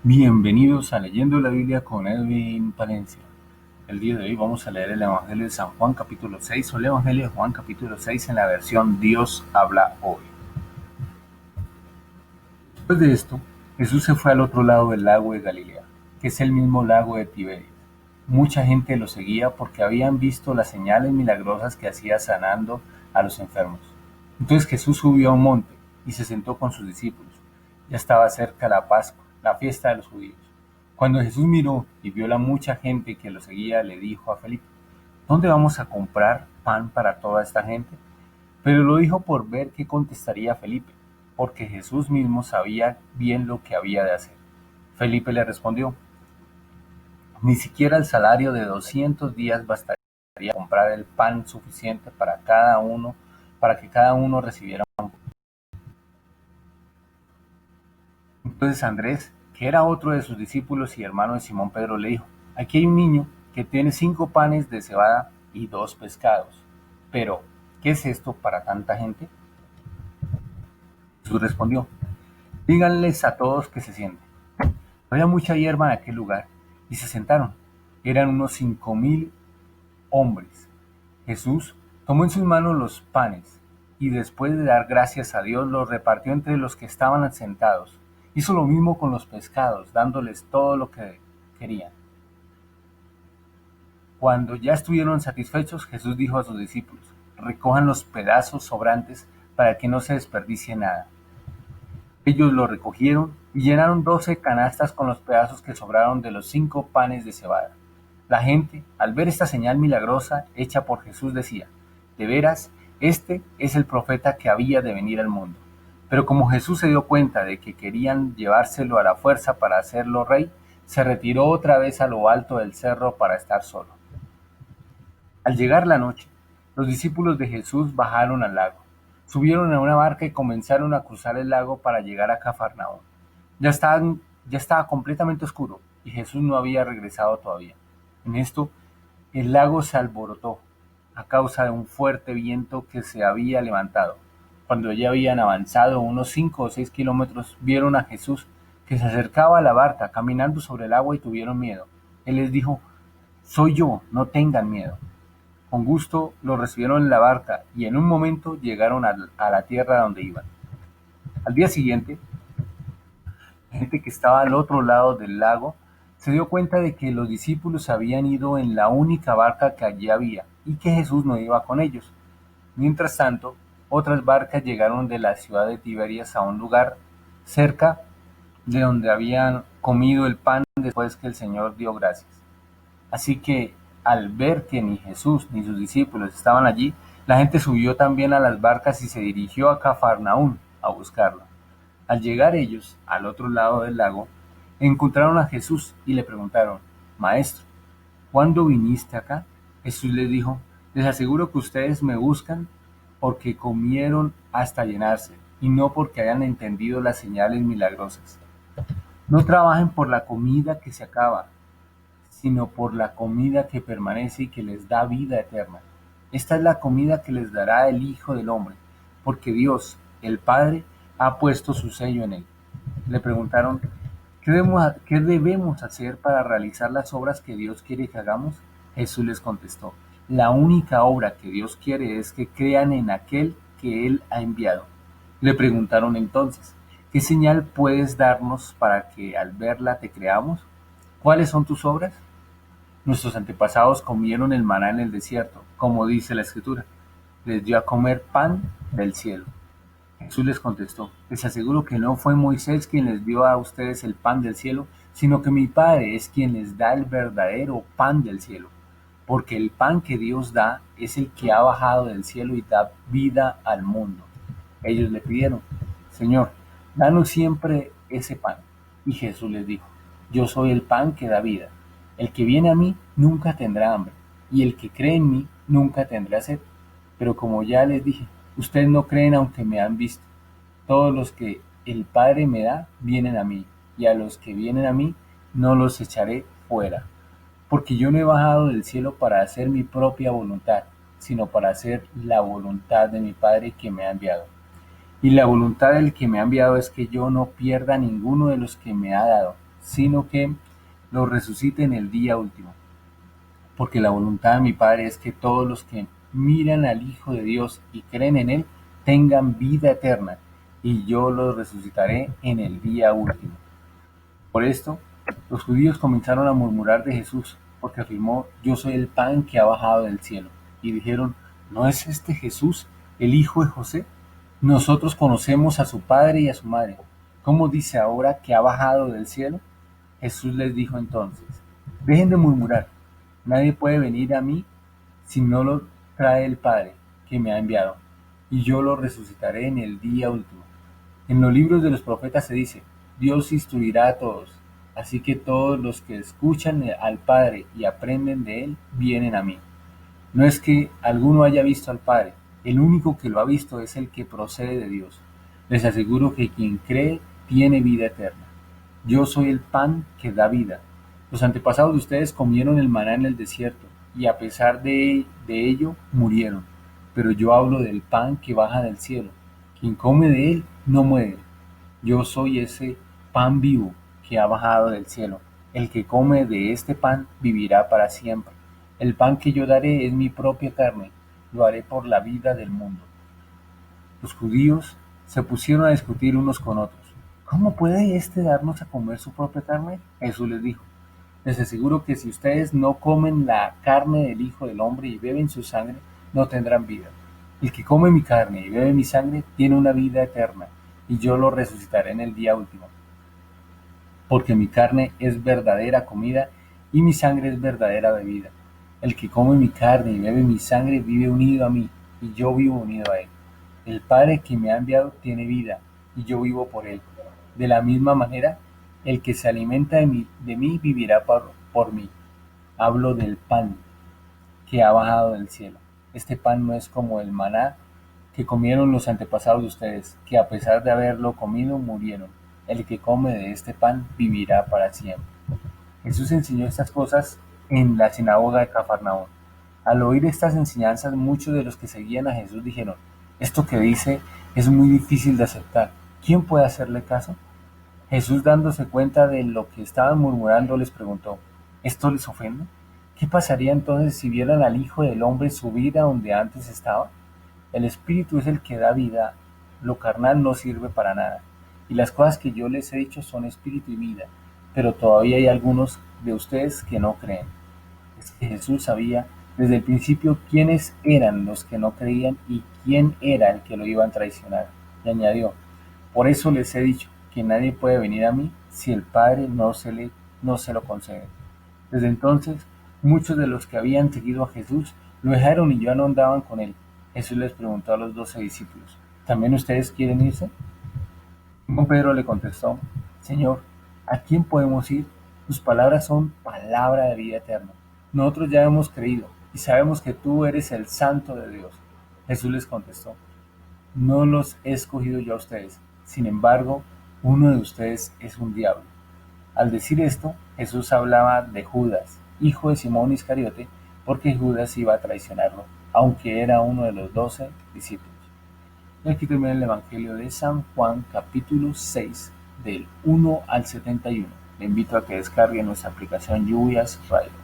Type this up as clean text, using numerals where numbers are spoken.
Bienvenidos a Leyendo la Biblia con Edwin Palencia. El día de hoy vamos a leer el Evangelio de San Juan capítulo 6 o el Evangelio de Juan capítulo 6 en la versión Dios habla hoy. Después de esto, Jesús se fue al otro lado del lago de Galilea, que es el mismo lago de Tiberias. Mucha gente lo seguía porque habían visto las señales milagrosas que hacía sanando a los enfermos. Entonces Jesús subió a un monte y se sentó con sus discípulos. Ya estaba cerca la Pascua, la fiesta de los judíos. Cuando Jesús miró y vio la mucha gente que lo seguía, le dijo a Felipe: ¿Dónde vamos a comprar pan para toda esta gente? Pero lo dijo por ver qué contestaría Felipe, porque Jesús mismo sabía bien lo que había de hacer. Felipe le respondió: Ni siquiera el salario de 200 días bastaría para comprar el pan suficiente para que cada uno recibiera un poco. Entonces Andrés, que era otro de sus discípulos y hermano de Simón Pedro, le dijo: Aquí hay un niño que tiene 5 panes de cebada y 2 pescados. Pero, ¿qué es esto para tanta gente? Jesús respondió: Díganles a todos que se sienten. Había mucha hierba en aquel lugar, y se sentaron. Eran unos 5.000 hombres. Jesús tomó en sus manos los panes, y después de dar gracias a Dios los repartió entre los que estaban sentados. Hizo lo mismo con los pescados, dándoles todo lo que querían. Cuando ya estuvieron satisfechos, Jesús dijo a sus discípulos: Recojan los pedazos sobrantes para que no se desperdicie nada. Ellos lo recogieron y llenaron 12 canastas con los pedazos que sobraron de los 5 panes de cebada. La gente, al ver esta señal milagrosa hecha por Jesús, decía: De veras, este es el profeta que había de venir al mundo. Pero como Jesús se dio cuenta de que querían llevárselo a la fuerza para hacerlo rey, se retiró otra vez a lo alto del cerro para estar solo. Al llegar la noche, los discípulos de Jesús bajaron al lago, subieron a una barca y comenzaron a cruzar el lago para llegar a Cafarnaúm. Ya estaban- ya estaba completamente oscuro y Jesús no había regresado todavía. En esto, el lago se alborotó a causa de un fuerte viento que se había levantado. Cuando ya habían avanzado unos 5 o 6 kilómetros, vieron a Jesús que se acercaba a la barca caminando sobre el agua y tuvieron miedo. Él les dijo: Soy yo, no tengan miedo. Con gusto lo recibieron en la barca y en un momento llegaron a la tierra donde iban. Al día siguiente, la gente que estaba al otro lado del lago se dio cuenta de que los discípulos habían ido en la única barca que allí había y que Jesús no iba con ellos. Mientras tanto, otras barcas llegaron de la ciudad de Tiberias a un lugar cerca de donde habían comido el pan después que el Señor dio gracias. Así que, al ver que ni Jesús ni sus discípulos estaban allí, la gente subió también a las barcas y se dirigió a Cafarnaúm a buscarlo. Al llegar ellos al otro lado del lago, encontraron a Jesús y le preguntaron: Maestro, ¿cuándo viniste acá? Jesús les dijo: Les aseguro que ustedes me buscan porque comieron hasta llenarse y no porque hayan entendido las señales milagrosas. No trabajen por la comida que se acaba, sino por la comida que permanece y que les da vida eterna. Esta es la comida que les dará el Hijo del Hombre, porque Dios, el Padre, ha puesto su sello en él. Le preguntaron: ¿Qué debemos hacer para realizar las obras que Dios quiere que hagamos? Jesús les contestó: La única obra que Dios quiere es que crean en aquel que Él ha enviado. Le preguntaron entonces: ¿Qué señal puedes darnos para que al verla te creamos? ¿Cuáles son tus obras? Nuestros antepasados comieron el maná en el desierto, como dice la Escritura. Les dio a comer pan del cielo. Jesús les contestó: Les aseguro que no fue Moisés quien les dio a ustedes el pan del cielo, sino que mi Padre es quien les da el verdadero pan del cielo. Porque el pan que Dios da es el que ha bajado del cielo y da vida al mundo. Ellos le pidieron: Señor, danos siempre ese pan. Y Jesús les dijo: Yo soy el pan que da vida. El que viene a mí nunca tendrá hambre, y el que cree en mí nunca tendrá sed. Pero como ya les dije, ustedes no creen aunque me han visto. Todos los que el Padre me da vienen a mí, y a los que vienen a mí no los echaré fuera. Porque yo no he bajado del cielo para hacer mi propia voluntad, sino para hacer la voluntad de mi Padre que me ha enviado. Y la voluntad del que me ha enviado es que yo no pierda ninguno de los que me ha dado, sino que lo resucite en el día último. Porque la voluntad de mi Padre es que todos los que miran al Hijo de Dios y creen en Él tengan vida eterna, y yo los resucitaré en el día último. Por esto, los judíos comenzaron a murmurar de Jesús, porque afirmó: yo soy el pan que ha bajado del cielo. Y dijeron: ¿no es este Jesús, el hijo de José? Nosotros conocemos a su padre y a su madre. ¿Cómo dice ahora que ha bajado del cielo? Jesús les dijo entonces: dejen de murmurar. Nadie puede venir a mí si no lo trae el Padre que me ha enviado, y yo lo resucitaré en el día último. En los libros de los profetas se dice: Dios instruirá a todos, así que todos los que escuchan al Padre y aprenden de Él vienen a mí. No es que alguno haya visto al Padre, el único que lo ha visto es el que procede de Dios. Les aseguro que quien cree tiene vida eterna. Yo soy el pan que da vida. Los antepasados de ustedes comieron el maná en el desierto, y a pesar de ello murieron. Pero yo hablo del pan que baja del cielo. Quien come de él no muere. Yo soy ese pan vivo que ha bajado del cielo. El que come de este pan vivirá para siempre. El pan que yo daré es mi propia carne. Lo haré por la vida del mundo. Los judíos se pusieron a discutir unos con otros. ¿Cómo puede éste darnos a comer su propia carne? Jesús les dijo: les aseguro que si ustedes no comen la carne del Hijo del Hombre y beben su sangre, no tendrán vida. El que come mi carne y bebe mi sangre tiene una vida eterna, y yo lo resucitaré en el día último. Porque mi carne es verdadera comida y mi sangre es verdadera bebida. El que come mi carne y bebe mi sangre vive unido a mí, y yo vivo unido a él. El Padre que me ha enviado tiene vida, y yo vivo por él. De la misma manera, el que se alimenta de mí vivirá por mí. Hablo del pan que ha bajado del cielo. Este pan no es como el maná que comieron los antepasados de ustedes, que a pesar de haberlo comido murieron. El que come de este pan vivirá para siempre. Jesús enseñó estas cosas en la sinagoga de Cafarnaúm. Al oír estas enseñanzas, muchos de los que seguían a Jesús dijeron: esto que dice es muy difícil de aceptar. ¿Quién puede hacerle caso? Jesús, dándose cuenta de lo que estaban murmurando, les preguntó: ¿esto les ofende? ¿Qué pasaría entonces si vieran al Hijo del Hombre subir a donde antes estaba? El Espíritu es el que da vida, lo carnal no sirve para nada. Y las cosas que yo les he dicho son espíritu y vida, pero todavía hay algunos de ustedes que no creen. Es que Jesús sabía desde el principio quiénes eran los que no creían y quién era el que lo iba a traicionar. Y añadió: por eso les he dicho que nadie puede venir a mí si el Padre no se lo concede. Desde entonces, muchos de los que habían seguido a Jesús lo dejaron y ya no andaban con él. Jesús les preguntó a los 12 discípulos: ¿también ustedes quieren irse? Simón Pedro le contestó: Señor, ¿a quién podemos ir? Tus palabras son palabra de vida eterna. Nosotros ya hemos creído y sabemos que tú eres el Santo de Dios. Jesús les contestó: no los he escogido yo a ustedes, sin embargo, uno de ustedes es un diablo. Al decir esto, Jesús hablaba de Judas, hijo de Simón Iscariote, porque Judas iba a traicionarlo, aunque era uno de los 12 discípulos. Y aquí termina el Evangelio de San Juan, capítulo 6, del 1 al 71. Le invito a que descargue nuestra aplicación Lluvias Radio.